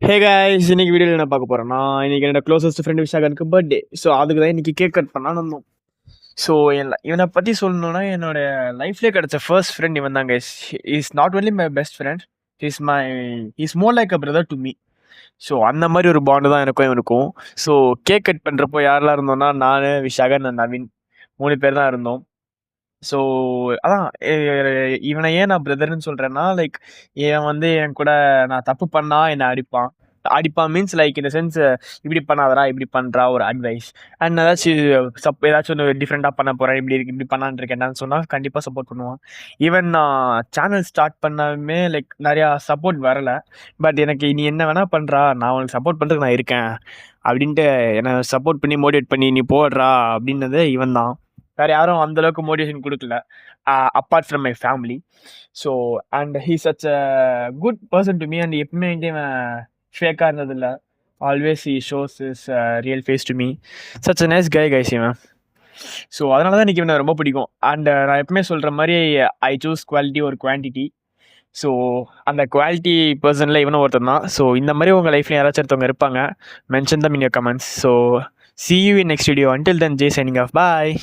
Hey guys, இன்னைக்கு வீடியோவில் என்ன பார்க்க போகிறேன்னா, இன்னைக்கு என்னோட க்ளோசஸ்ட் ஃப்ரெண்ட் விஷாகனுக்கு பர்த்டே. ஸோ அதுக்கு தான் இன்னைக்கு கேக் கட் பண்ணலான்னு வந்தோம். ஸோ இவனை பற்றி சொல்லணும்னா, என்னோட லைஃப்லேயே கிடைச்ச ஃபர்ஸ்ட் ஃப்ரெண்ட் இவன் தான் guys. Is not only my best friend, is more like a brother to me. So அந்த மாதிரி ஒரு பாண்டு தான் எனக்கும் இவனுக்கும். ஸோ கேக் கட் பண்ணுறப்போ யாரெல்லாம் இருந்தோம்னா, நான், விஷாகன், நவீன் 3 பேர் தான் இருந்தோம். ஸோ அதான் இவனை ஏன் நான் பிரதர்ன்னு சொல்கிறேன்னா, லைக் இவன் வந்து என் கூட நான் தப்பு பண்ணா என்னை அடிப்பான். அடிப்பான் மீன்ஸ் லைக் இந்த சென்ஸ், இப்படி பண்ணாதடா, இப்படி பண்ணுறா ஒரு அட்வைஸ். அண்ட் ஏதாச்சும் ஒன்று டிஃப்ரெண்ட்டாக பண்ண போகிறேன், இப்படி இருக்கு, இப்படி பண்ணான்னு இருக்கேன்னு சொன்னால் கண்டிப்பாக சப்போர்ட் பண்ணுவான். ஈவன் நான் சேனல் ஸ்டார்ட் பண்ணாலுமே லைக் நிறையா சப்போர்ட் வரலை. பட் எனக்கு நீ என்ன வேணால் பண்ணுறா, நான் உனக்கு சப்போர்ட் பண்ணுறதுக்கு நான் இருக்கேன் அப்படின்ட்டு என்னை சப்போர்ட் பண்ணி மோட்டிவேட் பண்ணி நீ போடுறா அப்படின்னது இவன் தான். வேறு யாரும் அந்தளவுக்கு மோட்டிவேஷன் கொடுக்கல, apart from my family. So and he such a good person to me. And எப்பவுமே இவன் ஃபேக்காக இருந்ததில்லை. Always he shows is real face to me. Such a nice guys இவன். ஸோ அதனால தான் எனக்கு இவனை ரொம்ப பிடிக்கும். அண்ட் நான் எப்பவுமே சொல்கிற மாதிரி ஐ சூஸ் குவாலிட்டி ஒரு குவான்டிட்டி. ஸோ அந்த குவாலிட்டி பர்சனில் இவனும் ஒருத்தன் தான். ஸோ இந்த மாதிரி உங்கள் லைஃப்லையும் யாராச்சும் ஒருத்தவங்க இருப்பாங்க. Mention them in your comments. So see you in next video. Until then, Jay signing off. Bye.